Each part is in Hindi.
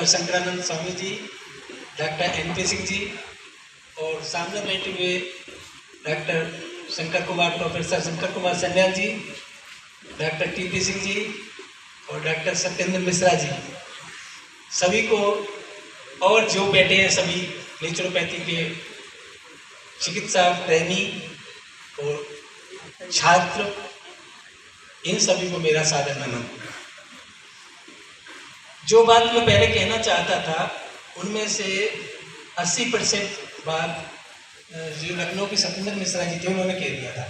Doctor Shankaranand Swami ji, doctor NP. Singh ji और सामने बैठे हुए डॉक्टर शंकर कुमार, प्रोफेसर शंकर कुमार सन्याल जी, डॉक्टर टी.पी. सिंह जी और डॉक्टर सत्येंद्र मिश्रा जी, सभी को और जो बैठे हैं सभी नेचुरोपैथी के चिकित्सा प्रेमी और छात्र, इन सभी को मेरा सादर नमन। जो बात मैं पहले कहना चाहता था उनमें से 80% बात जो लखनऊ के सत्येंद्र मिश्रा जी थे उन्होंने कह दिया था।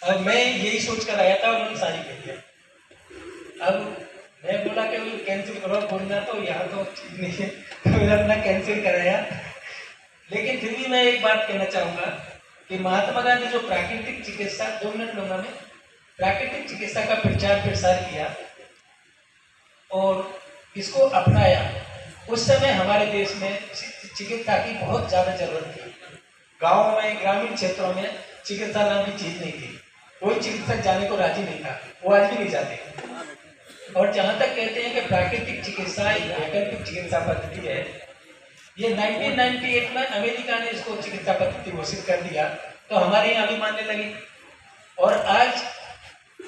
अब मैं यही सोच कर आया था, उन्होंने सारी कह दिया। अब मैं बोला कि कैंसिल करो, बोलना तो यहाँ तो ठीक नहीं है, तो मैंने अपना कैंसिल कराया। लेकिन फिर भी मैं एक बात कहना चाहूँगा कि महात्मा गांधी जो प्राकृतिक चिकित्सा, 2 मिनट लूँगा मैं, प्राकृतिक चिकित्सा का प्रचार प्रसार किया और इसको अपनाया, उस समय हमारे देश में चिकित्सा की बहुत ज़्यादा जरूरत थी। गाँव में, ग्रामीण क्षेत्रों में चिकित्सा नाम की चीज़ नहीं थी, कोई चिकित्सक जाने को राजी नहीं था, वो आज भी नहीं जाते। और जहाँ तक कहते हैं कि प्राकृतिक चिकित्सा एक वैकल्पिक चिकित्सा पद्धति है, ये 1998 में अमेरिका ने इसको चिकित्सा पद्धति घोषित कर दिया, तो हमारे यहाँ भी मानने लगी। और आज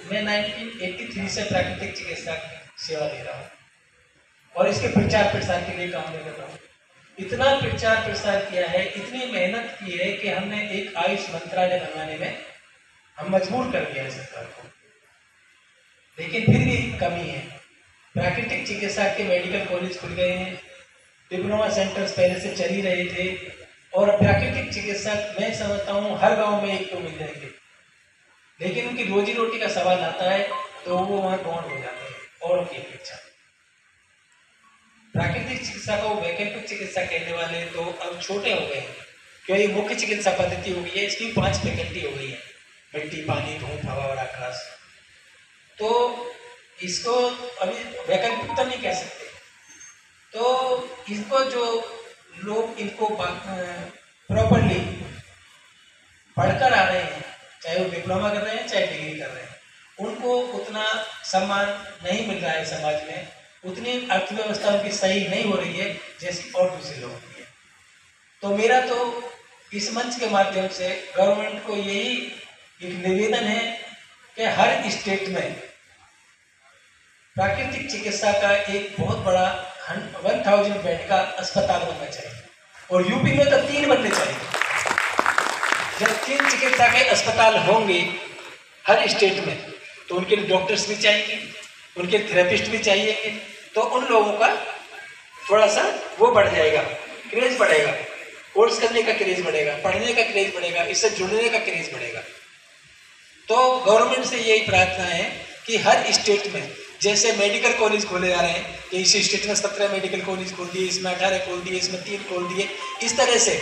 मैं 1983 से प्राकृतिक चिकित्सा की सेवा दे रहा हूँ और इसके प्रचार प्रसार के लिए काम कर रहा हूँ। इतना प्रचार प्रसार किया है, इतनी मेहनत की है कि हमने एक आयुष मंत्रालय बनाने में हम मजबूर कर दिया है सरकार को, लेकिन फिर भी कमी है। प्राकृतिक चिकित्सा के मेडिकल कॉलेज खुल गए हैं, डिप्लोमा सेंटर्स पहले से चल ही रहे थे, और प्राकृतिक चिकित्सक मैं समझता हूँ हर गांव में एक तो मिल जाएंगे, लेकिन उनकी रोजी रोटी का सवाल आता है तो वो वहाँ गौण हो जाते हैं औरों की अपेक्षा। प्राकृतिक चिकित्सा को वैकल्पिक चिकित्सा कहने वाले तो अब छोटे हो गए हैं, क्योंकि मुख्य चिकित्सा पद्धति हो गई है, इसकी 5 फैकल्टी हो गई है, मिट्टी, पानी, धूप, हवा और आकाश। तो इसको अभी वैकल्पिक तो नहीं कह सकते, तो इसको जो लोग इनको प्रॉपरली पढ़कर आ रहे हैं, चाहे वो डिप्लोमा कर रहे हैं चाहे डिग्री कर रहे हैं, उनको उतना सम्मान नहीं मिल रहा है समाज में, उतनी अर्थव्यवस्था उनकी सही नहीं हो रही है जैसी और दूसरे लोगों की है। तो मेरा तो इस मंच के माध्यम से गवर्नमेंट को यही एक निवेदन है कि हर स्टेट में प्राकृतिक चिकित्सा का एक बहुत बड़ा 1000 बेड का अस्पताल बनना चाहिए, और यूपी में तो 3 बनने चाहिए। जब 3 चिकित्सा के अस्पताल होंगे हर स्टेट में, तो उनके लिए डॉक्टर्स भी चाहिए, उनके थेरेपिस्ट भी चाहिए, तो उन लोगों का थोड़ा सा वो बढ़ जाएगा, क्रेज बढ़ेगा, कोर्स करने का क्रेज बढ़ेगा, पढ़ने का क्रेज बढ़ेगा, इससे जुड़ने का क्रेज बढ़ेगा। तो गवर्नमेंट से यही प्रार्थना है कि हर स्टेट में जैसे मेडिकल कॉलेज खोले जा रहे हैं कि इस स्टेट में 17 मेडिकल कॉलेज खोल दिए, इसमें 18 खोल दिए, इसमें 3 खोल दिए, इस तरह से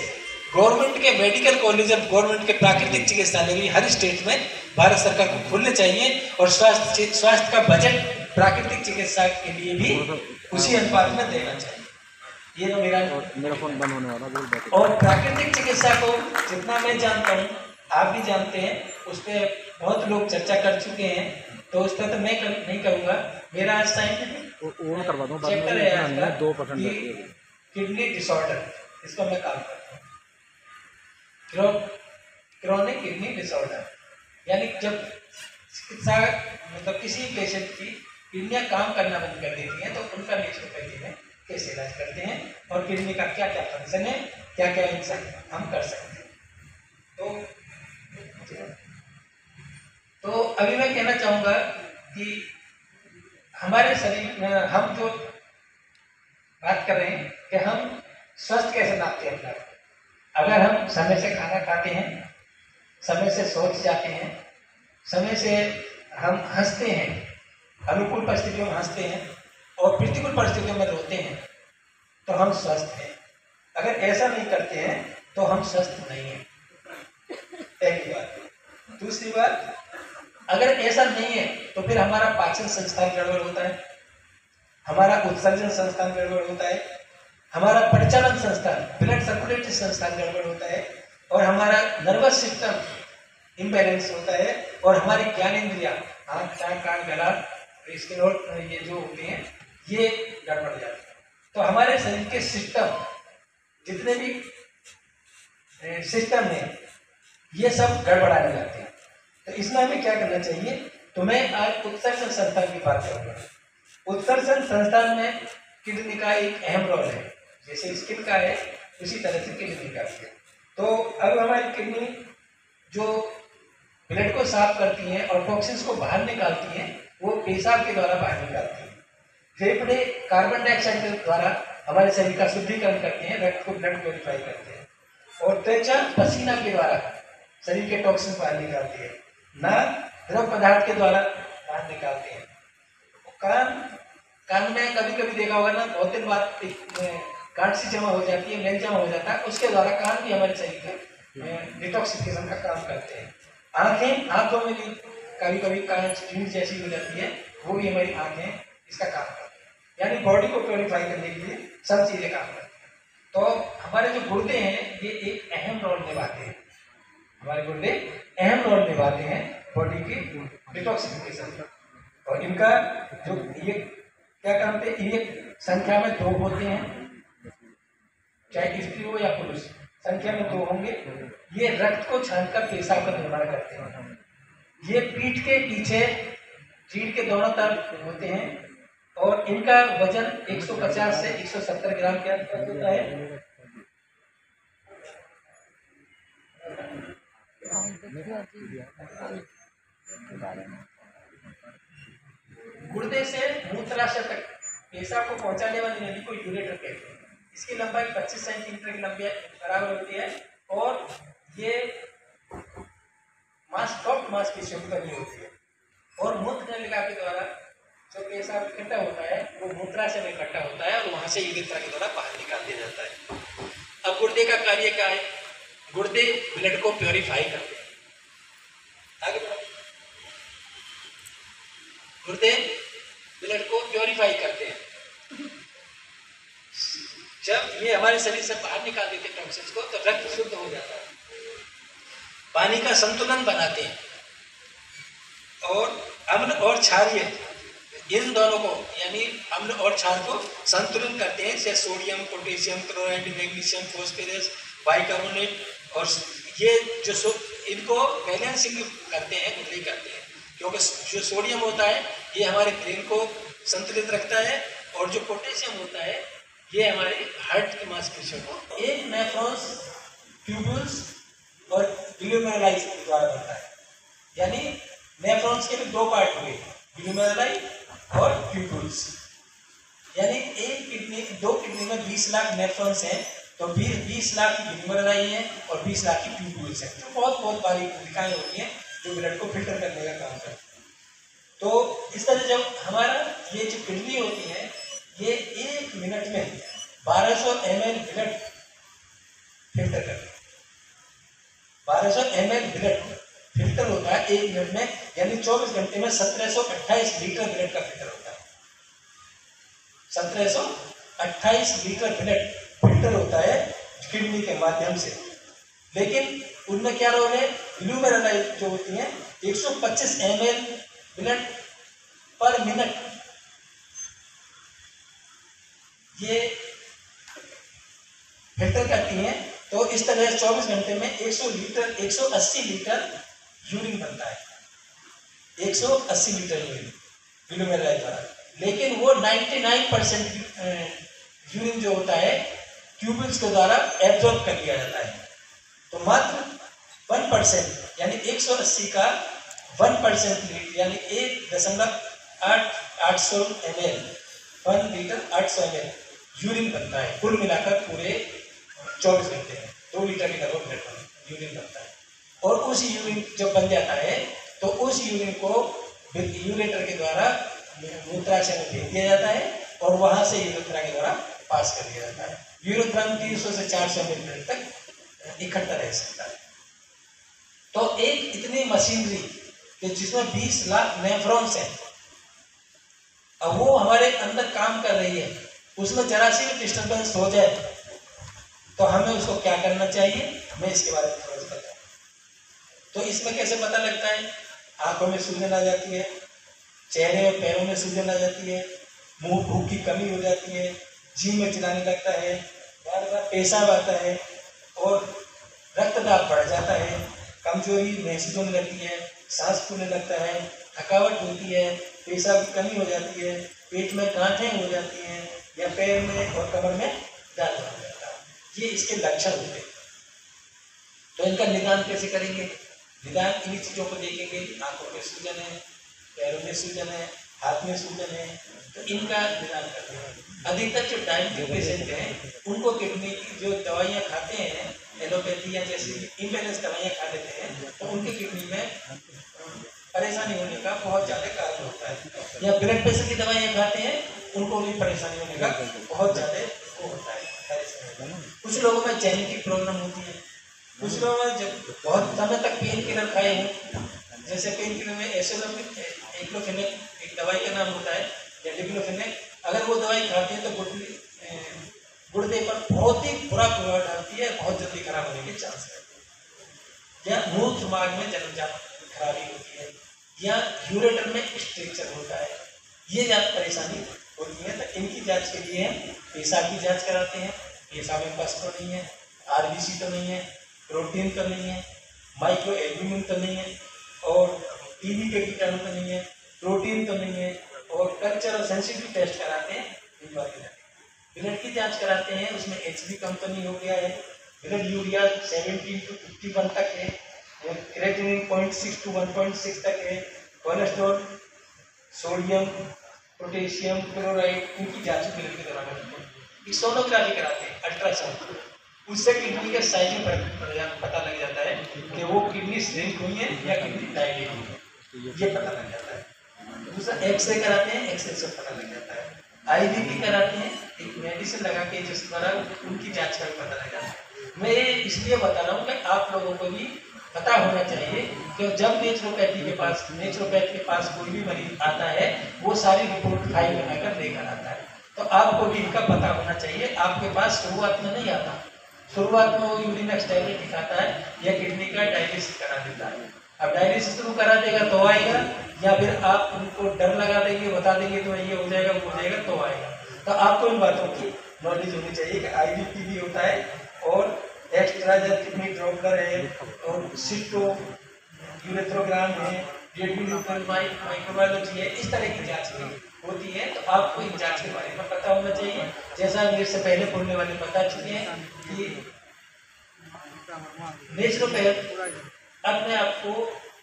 गवर्नमेंट के मेडिकल कॉलेज और गवर्नमेंट के प्राकृतिक चिकित्सालय भी हर स्टेट में भारत सरकार को खोलने चाहिए, और स्वास्थ्य का बजट प्राकृतिक चिकित्सा के लिए भी उसी अनुपात में देना चाहिए। ये तो मेरा फोन बंद होने वाला। और प्राकृतिक चिकित्सा को जितना मैं जानता हूँ, आप भी जानते हैं, उस पर बहुत लोग चर्चा कर चुके हैं, तो उस पर तो मैं नहीं करूँगा। मेरा आज साइंटिफिक चैप्टर है आज का 2% किडनी डिसऑर्डर, इस पर मैं काम करता हूँ। क्रोनिक किडनी डिसऑर्डर, यानी जब चिकित्सा मतलब किसी पेशेंट की किडनियाँ काम करना बंद कर देती हैं, तो उनका नेचुरोपैथी में कैसे इलाज करते हैं और किडनी का क्या क्या फंक्शन है, क्या क्या इंसान हम कर सकते हैं। तो अभी मैं कहना चाहूँगा कि हमारे शरीर में हम जो बात कर रहे हैं कि हम स्वस्थ कैसे नापते हैं अपना, अगर हम समय से खाना खाते हैं, समय से सोच जाते हैं, समय से हम हंसते हैं, अनुकूल परिस्थितियों में हंसते हैं और प्रतिकूल परिस्थितियों में रोते हैं, तो हम स्वस्थ हैं। अगर ऐसा नहीं करते हैं तो हम स्वस्थ नहीं हैं, पहली बात। दूसरी बात, अगर ऐसा नहीं है तो फिर हमारा पाचन संस्थान गड़बड़ होता है, हमारा उत्सर्जन संस्थान गड़बड़ होता है, हमारा परिचालन संस्थान, ब्लड सर्कुलेटरी संस्थान गड़बड़ होता है, और हमारा नर्वस सिस्टम इम्बैलेंस होता है, और हमारी ज्ञानेंद्रियां, आँख, कान, गला, स्किन और ये जो होते हैं, ये गड़बड़ जाते हैं। तो हमारे शरीर के सिस्टम, जितने भी सिस्टम है, ये सब गड़बड़ाने लगते हैं। तो इसमें हमें क्या करना चाहिए? तो मैं आज उत्कर्षण संस्थान की बात करूँगा। उत्कर्षण संस्थान में किडनी का एक अहम रोल है। जैसे स्किन का है उसी तरह से किडनी का भी है। तो अब हमारी किडनी जो ब्लड को साफ करती है और टॉक्सिन्स को बाहर निकालती है, वो पेशाब के द्वारा बाहर निकालती है। फेफड़े कार्बन डाइऑक्साइड के द्वारा हमारे शरीर का शुद्धिकरण करते हैं, रक्त को ब्लड प्योरीफाई करते हैं। और त्वचा पसीना के द्वारा शरीर के टॉक्सिन बाहर निकालती है। नाक द्रव पदार्थ के द्वारा बाहर निकालते हैं। कान में कभी कभी देखा होगा ना, बहुत दिन बाद गांठ सी जमा हो जाती है, मेल जमा हो जाता है, उसके द्वारा कान भी हमारे शरीर में डिटॉक्सिफिकेशन का काम करते हैं। आंखों में भी कभी कभी कांच नींद जैसी हो जाती है, वो भी हमारी आंखें इसका काम करती है। यानी बॉडी को प्योरीफाई करने के लिए सब चीजें काम करती हैं। तो हमारे जो गुर्दे हैं ये एक अहम रोल निभाते हैं। हमारे गुर्दे अहम रोल निभाते हैं बॉडी की डिटॉक्सिफिकेशन में। और इनका जो ये क्या काम थे, ये संख्या में 2 होते हैं, चाहे स्त्री हो या पुरुष, संख्या में 2 होंगे। ये रक्त को छानकर पेशाब का निर्माण करते हैं। ये पीठ के पीछे रीढ़ के दोनों तरफ होते हैं और इनका वजन 150 से 170 ग्राम के आसपास होता है। गुर्दे से मूत्राशय तक पेशाब को पहुंचाने वाली नली को यूरेटर कहते हैं। इसकी लंबाई 25 सेंटीमीटर की लंबाई बराबर होती है और ये मांसपेशियों की बनी होती है। और मूत्र नलिका के द्वारा जो पेशाब इकट्ठा होता है वो मूत्राशय में इकट्ठा होता है और वहां से यूरेथ्रा के द्वारा बाहर निकाल दिया जाता है। अब गुर्दे का कार्य क्या है? गुर्दे ब्लड को प्योरीफाई करते हैं। आगे बढ़ो। गुर्दे ब्लड को प्योरीफाई करते हैं। जब ये हमारे शरीर से बाहर निकाल देते हैं टॉक्सिन्स को, तो रक्त शुद्ध हो जाता है, पानी का संतुलन बनाते हैं और अम्ल और क्षारीय इन दोनों को, यानी अम्ल और क्षार को संतुलन करते हैं। जैसे sodium, potassium, chloride, magnesium, phosphorus, bicarbonate. और ये जो इनको बैलेंसिंग करते हैं, गुर्दे करते हैं, क्योंकि जो सोडियम होता है ये हमारे ब्रेन को संतुलित रखता है और जो पोटेशियम होता है ये हमारे हार्ट की मांसपेशियों को। एक नेफ्रॉन्स, ट्यूब्यूल्स और ग्लोमेरुलाई द्वारा बनता है। यानी नेफ्रॉन्स के भी 2 पार्ट हुए, ग्लोमेरुलाई और ट्यूब्यूल्स। यानी दो किडनी में 20 लाख नेफ्रॉन्स हैं, तो 20 लाख की ग्लोमेरुलाई है और 20 लाख की ट्यूब्यूल्स हैं। तो बहुत बारीक कोशिकाएं होती हैं जो ब्लड को फिल्टर करने का काम करती है। तो इस तरह जब हमारा ये जो किडनी होती है ये 1 मिनट में 1200 ml ब्लड फिल्टर करती है। 1200 ml ब्लड फिल्टर होता है 1 मिनट में, यानी 24 घंटे में 1728 लीटर ब्लड का फिल्टर होता है। 1728 लीटर ब्लड फिल्टर होता है किडनी के माध्यम से। लेकिन उनमें क्या रोल है? ग्लोमेरुलाई जो होती है 125 ml ब्लड पर मिनट, ये फिल्टर करती हैं। तो इस तरह 24 घंटे में 180 लीटर यूरिन बनता है। 180 लीटर यूरिन ग्लोमेरुलाई द्वारा। लेकिन वो 99% यूरिन जो होता है ट्यूब्यूल्स के द्वारा एब्जॉर्ब कर लिया जाता है। तो मात्र 1% यानी 180 का 1% यानी 1.800 ml, 1 लीटर 800 ml यूरिन बनता है। कुल मिलाकर पूरे 24 घंटे में 2 लीटर के करीब ब्लड यूरिन बनता है। और उस यूरिन जब बन जाता है तो उस यूरिन को यूरेटर के द्वारा मूत्राशय में भेज दिया जाता है और वहां से यूरेथ्रा के द्वारा पास कर दिया जाता है। यूरेथ्रा में 300 से 400 ml तक इकट्ठा रह सकता है। तो एक इतनी मशीनरी कि जिसमें 20 लाख नेफ्रॉन्स हैं, अब वो हमारे अंदर काम कर रही है, उसमें जरा सी भी डिस्टर्बेंस हो जाए तो हमें उसको क्या करना चाहिए, मैं इसके बारे में थोड़ा सा बताऊं। तो इसमें कैसे पता लगता है? आंखों में सूजन आ जाती है, चेहरे और पैरों में सूजन आ जाती है, मुंह भूख की कमी हो जाती है, जी में चिल्लाने लगता है, बार बार पेशाब आता है और रक्तदाब बढ़ जाता है, कमजोरी महसूस होने लगती है, सांस फूलने लगता है, थकावट होती है, पेशाब की कमी हो जाती है, पेट में गांठें हो जाती हैं या पैर में और कमर में दर्द हो जाता है। ये इसके लक्षण होते हैं। तो इनका निदान कैसे करेंगे? निदान इन्हीं चीज़ों को देखेंगे। आंखों में सूजन है, पैरों में सूजन है, हाथ में सूजन है, तो इनका निदान करते हैं। अधिकतर जो डायबिटिक पेशेंट हैं उनको किडनी की जो दवाइयाँ खाते हैं, एलोपैथी या जैसी इम्बेलेंस दवाइयाँ खा लेते हैं, तो उनकी किडनी में परेशानी होने का बहुत ज़्यादा कारण होता है। या ब्लड प्रेशर की दवाइयाँ खाते हैं, उनको भी परेशानी होने का बहुत ज़्यादा होता है। कुछ लोगों में जेनेटिक प्रॉब्लम होती है, कुछ लोगों में जब बहुत समय तक पेन किलर खाए हैं, जैसे पेन किलर में एक्लोफेनेक एक दवाई का नाम होता है या डिक्लोफेनेक, अगर वो दवाई खाते हैं तो गुर्दे पर बहुत ही बुरा प्रभाव डालती है, बहुत जल्दी खराब होने के चांस है। या मूत्र दिमाग में जन्मजात खराबी होती है, या यूरेटर में स्ट्रक्चर होता है, ये ज़्यादा परेशानी होती है। तो इनकी जांच के लिए पेशाब की जांच कराते हैं, पेशाब में पस तो नहीं है, आरबीसी तो नहीं है, प्रोटीन तो नहीं है, माइक्रो एल्ब्यूमिन तो नहीं है, और टीबी के कीटाणु तो नहीं है, प्रोटीन तो नहीं है, और कल्चर और सेंसिटिव टेस्ट कराते हैं। ब्लड की जांच कराते हैं, उसमें HB कम तो नहीं हो गया है, ब्लड यूरिया 70 to 51 तक है, क्रिएटिनिन 0.6 to 1.6 तक है, कोलेस्ट्रॉल, सोडियम, पोटेशियम, क्लोराइड, इनकी जांच ब्लड के दौरान करते हैं। सोनोग्राफी कराते हैं, अल्ट्रासाउंड, उससे किडनी के साइज में पता लग जाता है कि वो किडनी श्रिंक हुई है या किडनी डायलेट हुई है, ये पता लग जाता है। दूसरा एक्सरे कराते हैं, एक्सरे से पता लग जाता है। IVP कराते हैं, एक मेडिसिन लगा के जिस द्वारा उनकी जांच का भी पता लग जाता है। मैं ये इसलिए बता रहा हूँ कि आप लोगों को भी पता होना चाहिए कि जब नेचुरोपैथ के पास कोई भी मरीज आता है, वो सारी रिपोर्ट फाइल बनाकर लेकर आता है, तो आपको भी इनका पता होना चाहिए। आपके पास शुरुआत में नहीं आता, शुरुआत में वो यूरिन एक्सटैंडर दिखाता है या किडनी का डायलिसिस करा देता है। अब डायलिसिस शुरू करा देगा तो आएगा, या फिर आप उनको डर लगा देंगे, बता देंगे तो ये हो जाएगा वो हो जाएगा तो आएगा। तो आपको इन बातों की नॉलेज होनी चाहिए कि IVP भी होता है, और एक्स्ट्रा जब किडनी ड्रॉपलर है, और सिस्टो यूरेथ्रोग्राम है, माइक्रोबायोलॉजी है, इस तरह की जांच होती है। तो आपको इन जांच के बारे में पता होना चाहिए। जैसा मेरे से पहले बोलने वाले बता चुके हैं कि नेचुरोपैथ अपने आप को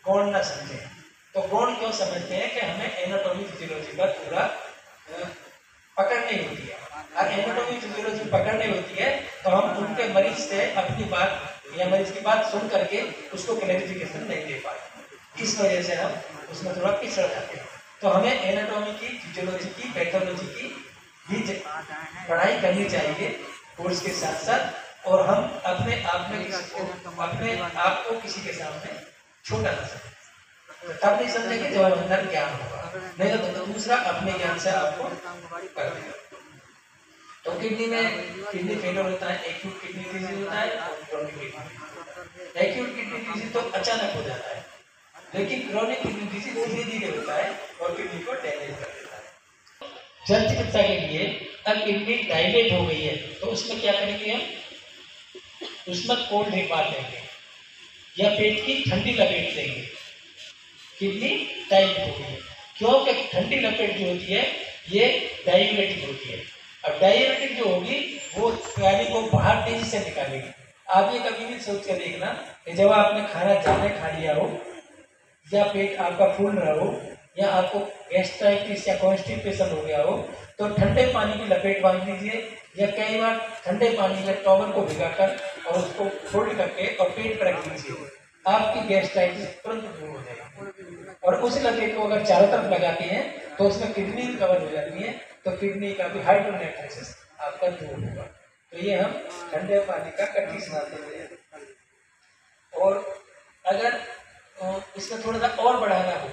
गौण ना समझे। तो गौण क्यों समझते हैं कि हमें एनाटॉमी फिजियोलॉजी पर पूरा पकड़नी होती है, और एनाटॉमी फिजियोलॉजी पकड़नी होती है तो हम उनके मरीज से अपनी बात या मरीज की बात सुन करके उसको क्लैरिफिकेशन नहीं दे पाते। इस वजह से हम उसमें थोड़ा पिछड़ जाते हैं। तो हमें एनाटॉमी की, फिजियोलॉजी की, पैथोलॉजी की भी पढ़ाई करनी चाहिए कोर्स के साथ साथ, और हम अपने आप को किसी के सामने छोटा ना समझें। तब नहीं समझेंगे जब अंदर ज्ञान होगा, नहीं तो दूसरा अपने ज्ञान से आपको कर देगा। तो किडनी फेलियर होता है, एक्यूट किडनी डिजीज होता है, और chronic kidney. Acute kidney disease तो अचानक हो जाता है, लेकिन क्रोनिक किडनी डिजीज धीरे धीरे होता है और किडनी को डैमेज कर देता है। जन चिकित्सा के लिए अब किडनी डायलेट हो गई है तो उसमें क्या करेंगे हम? उसमें कोल्ड ड्रिंक मार देंगे या पेट की ठंडी लपेट देंगे। किडनी डायलेट हो गई है, क्योंकि ठंडी लपेट जो होती है ये डायूरेटिक होती है। अब डायूरेटिक जो होगी वो पानी को बाहर तेजी से निकालेगी। आप ये कभी भी सोच कर देखना कि जब आपने खाना ज़्यादा खा लिया हो, या पेट आपका फूल रहा हो, या आपको गैस्ट्राइटिस या कॉन्स्टिपेशन हो गया हो, तो ठंडे पानी की लपेट बांध लीजिए, या कई बार ठंडे पानी में टॉवल को भिगाकर और उसको फोल्ड करके और पेट पर रख लीजिए, आपकी गैस्ट्राइटिस तुरंत दूर हो जाएगी। और उस लपेट को अगर चारों तरफ लगाते हैं तो उसमें किडनी कवर हो जाती है, तो किडनी का भी हाइड्रोनेफ्रोसिस आपका दूर होगा। तो ये हम ठंडे पानी का कटी स्नान देते हैं। और अगर इसमें थोड़ा सा और बढ़ाना हो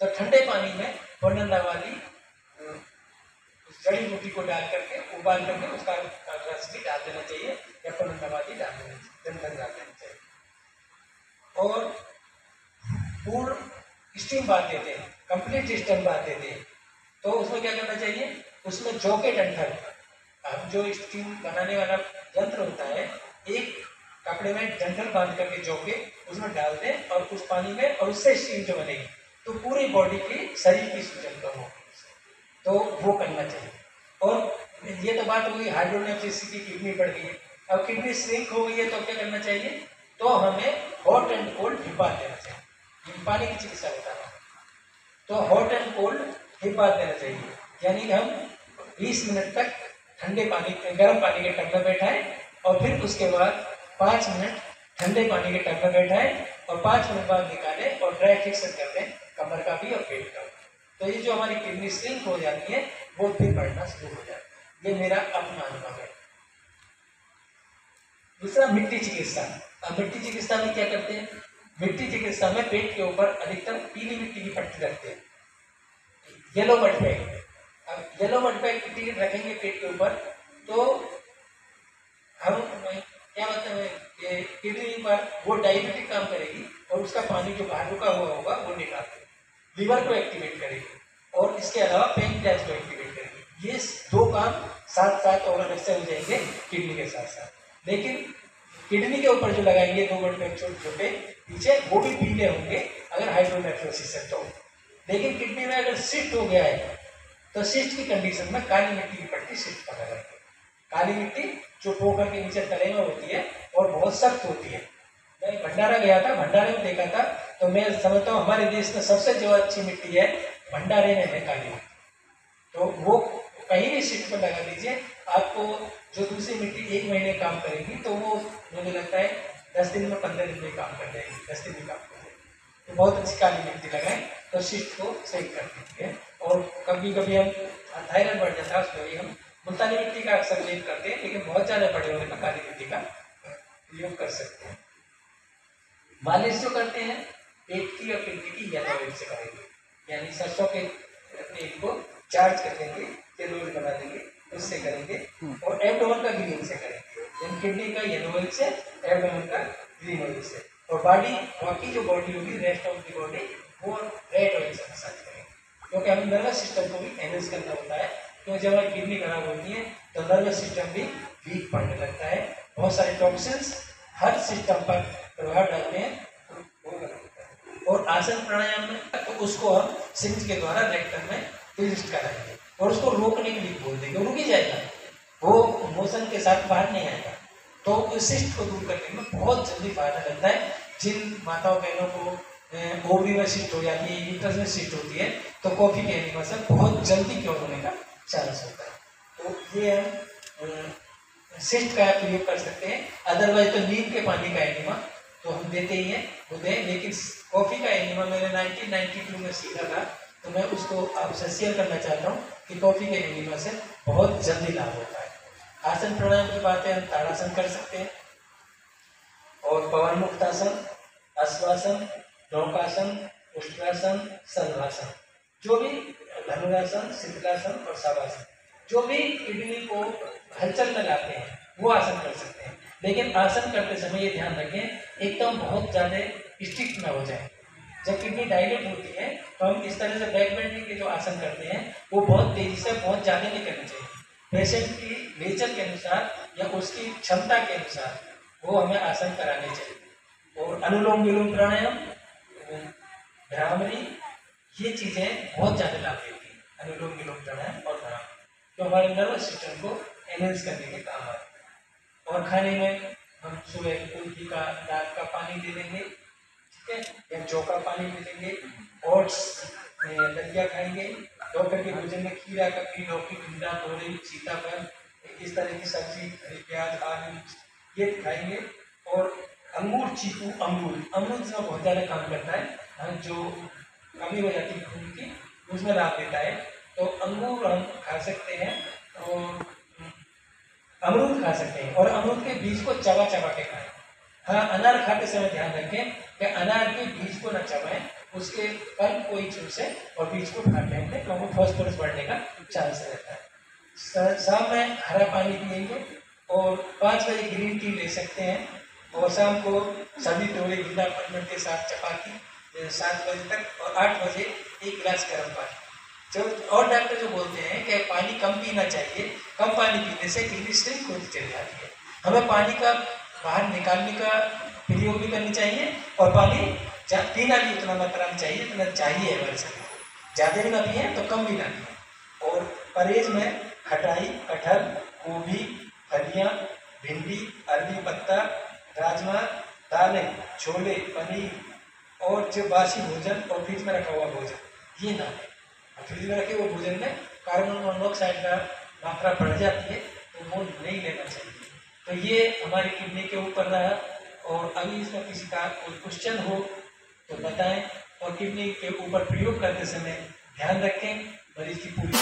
तो ठंडे पानी में फनंदा वाली जड़ी बूटी को डाल करके उबाल करके उसका रस भी डाल देना चाहिए, या फनंदा वाली डाल देना चाहिए, डाल देना चाहिए। और पूर्ण स्टीम बांध देते हैं, कंप्लीट स्टीम बांध देते हैं, तो उसमें क्या करना चाहिए? उसमें जौ के डंठल अब जो स्टीम बनाने वाला यंत्र होता है, एक कपड़े में डंठल बांध करके जौ के उसमें डाल दें और उस पानी में, और उससे स्टीम जो बनेगी तो पूरी बॉडी की, शरीर की सूजन कम होगी, तो वो करना चाहिए। और ये तो बात हुई हाइड्रोनेफ्रोसिस की, किडनी बढ़ गई है। अब किडनी श्रिंक हो गई है तो क्या करना चाहिए, तो हमें हॉट एंड कोल्ड हिप्पात देना चाहिए। पानी की चिकित्सा बता रहा हूँ, तो हॉट एंड कोल्ड हिप्पात देना चाहिए, यानी कि हम 20 मिनट तक ठंडे पानी, गर्म पानी के टब में बैठाएं और फिर उसके बाद 5 मिनट ठंडे पानी के टब में बैठाएं और 5 मिनट बाद निकालें और ड्राई फ्रिक्शन कर दें, कमर का भी और पेट का भी। तो ये जो हमारी किडनी श्रिंक हो जाती है वो फिर बढ़ना शुरू हो जाती है। ये मेरा अपना अनुभव है। दूसरा, मिट्टी चिकित्सा। अब मिट्टी चिकित्सा में क्या करते हैं, मिट्टी चिकित्सा में पेट के ऊपर अधिकतर पीली मिट्टी की पट्टी रखते हैं, येलो मड बैग। अब येलो मड बैग की रखेंगे पेट के ऊपर तो हम क्या मतलब है कि किडनी पर वो डायबिटिक काम करेगी और उसका पानी जो बाहर रुका हुआ होगा वो निकाल देगी, लिवर को एक्टिवेट करेगी और इसके अलावा पेनक्रियाज को एक्टिवेट करेगी। ये 2 काम साथ साथ और अलग से हो जाएंगे किडनी के साथ साथ। लेकिन किडनी के ऊपर जो लगाएंगे 2 मड बैग छोटे छोटे पीछे, वो भी पीले होंगे अगर हाइड्रोनेफ्रोसिस है तो। लेकिन किडनी में अगर सिस्ट हो गया है तो सिस्ट की कंडीशन में काली मिट्टी की पट्टी सिस्ट पर लगाएंगे। काली मिट्टी जो पोखर के नीचे तले में होती है और बहुत सख्त होती है। मैं भंडारा गया था, भंडारे में देखा था, तो मैं समझता हूँ हमारे देश में सबसे जो अच्छी मिट्टी है भंडारे में है काली मिट्टी। तो वो कहीं भी सिस्ट पर लगा दीजिए, आपको जो दूसरी मिट्टी 1 महीने काम करेगी तो वो मुझे लगता है 10 दिन में 15 दिन में काम कर जाएगी, 10 दिन में काम कर जाएगी। तो बहुत अच्छी काली मिट्टी लगाएं तो सिस्ट को सही कर देती है। और कभी कभी हम थायराइड बढ़ जाता है उसमें भी हम मुल्तानी मिट्टी का अक्सर यूज करते हैं, लेकिन बहुत ज़्यादा बड़े होने पर काली मिट्टी का उपयोग कर सकते हैं। मालिश जो करते हैं पेट की और किडनी की येलो ऑयल से करेंगे, यानी सरसों के तेल को चार्ज कर देंगे, तेल ऑयल बना देंगे, उससे करेंगे। और एब्डोमेन का ग्रीन से करेंगे, यानी किडनी का येलो ऑयल से, एब्डोमेन का ग्रीन ऑयल से। और बॉडी, बाकी जो बॉडी होगी रेस्ट ऑफ द बॉडी, वो रेड ऑयल से मसाज करेंगे, क्योंकि हमें नर्वस सिस्टम को भी एनहेंस करना होता है। तो जब हमारी किडनी खराब होती है तो नर्वस सिस्टम भी वीक पड़ने लगता है, बहुत सारे टॉक्सिन्स हर सिस्टम पर प्रभाव डालते हैं, वो करता है। और आसन प्राणायाम में तो उसको हम सिंच के द्वारा रेक्टम में ट्विस्ट कराएंगे और उसको रोकने के लिए बोल देंगे, रुक ही जाएगा, वो मोशन के साथ बाहर नहीं आएगा। तो उस सिस्ट को दूर करने में बहुत जल्दी फायदा लगता है। जिन माताओं बहनों को ओवरी में सिस्ट हो जाती है, यूट्रस में सिस्ट होती है, तो कॉफी के एनिमा से बहुत जल्दी क्योर होने का चांस होता है। तो ये हम सिस्ट का प्रयोग कर सकते हैं। अदरवाइज तो नीम के पानी का एनिमा तो हम देते ही हैं, वो दें। लेकिन कॉफी का एनिमा मैंने 1992 में सीखा था, तो मैं उसको आपसे शेयर करना चाहता हूँ कि कॉफी के एनिमा से बहुत जल्दी लाभ होता है। आसन प्राणायाम की बातें हम ताड़ासन कर सकते हैं और पवन मुक्तासन, अश्वासन, नौकासन, उष्ट्रासन, शलभासन, जो भी धनुरासन, शीतलासन और शवासन, जो भी किडनी को हलचल में लाते हैं वो आसन कर सकते हैं। लेकिन आसन करते समय ये ध्यान रखें एकदम बहुत ज़्यादा स्ट्रिक्ट ना हो जाए। जब किडनी डायलेट होती है तो हम इस तरह से बैक बेंडिंग के जो आसन करते हैं वो बहुत तेजी से, बहुत ज़्यादा नहीं करनी चाहिए। पेशेंट की नेचर के अनुसार या उसकी क्षमता के अनुसार वो हमें आसन कराने चाहिए। और अनुलोम विलोम प्राणायाम, भ्रामरी, ये चीज़ें बहुत ज़्यादा लाभ देती हैं। अनुलोम विलोम प्राणायाम और भ्रामरी तो हमारे नर्वस सिस्टम को एनहेंस करने के काम आते हैं। और खाने में हम सुबह तुलसी का, दाल का पानी दे देंगे, ठीक है, या जौ का पानी दे देंगे, ओट्स, दलिया खाएंगे। डॉक्टर के भोजन में खीरा, ककड़ी, लौकी, भिंडा, तोरई, सीताफल, इस तरह की सब्जी, प्याज, आलू, ये खाएंगे। और अंगूर, चीकू, अमरूद इसमें बहुत ज़्यादा काम करता है, जो कमी हो जाती है खून की, उसमें लाभ देता है। तो अंगूर हम खा सकते हैं और अमरूद खा सकते हैं, और अमरूद के बीज को चबा चबा के खाएं। हाँ, अनार खाते समय ध्यान रखें कि अनार के बीज को न चबाएं, उसके पल्प को ही चूसें और बीज को खा लें, क्योंकि फास्फोरस बढ़ने का चांस रहता है। शाम में हरा पानी पिएंगे और 5 बजे ग्रीन टी ले सकते हैं। और शाम को सभी टोले गिला पन्नट के साथ चपाती 7 बजे तक, और 8 बजे 1 गिलास गर्म पानी। जो और डॉक्टर जो बोलते हैं कि पानी कम पीना चाहिए, कम पानी पीने से किडनी स्टोन होती चली जाती है। हमें पानी का बाहर निकालने का प्रयोग भी करनी चाहिए और पानी पीना भी उतना मात्रा में चाहिए जितना चाहिए हमारे शरीर को। ज़्यादा भी ना पिए तो कम भी ना पिए। और परहेज में खटाई, कटहल, गोभी, फलियाँ, भिंडी, अरबी पत्ता, राजमा, दालें, छोले, पनीर और जो बासी भोजन और फ्रिज में रखा हुआ भोजन ये ना लें। फ्रिज में रखे हुए भोजन में कार्बन मोनोऑक्साइड का मात्रा बढ़ जाती है तो वो नहीं लेना चाहिए। तो ये हमारी किडनी के ऊपर रहा। और अभी इसमें किसी का कोई क्वेश्चन हो तो बताएं और किडनी के ऊपर प्रयोग करते समय ध्यान रखें मरीज की पूरी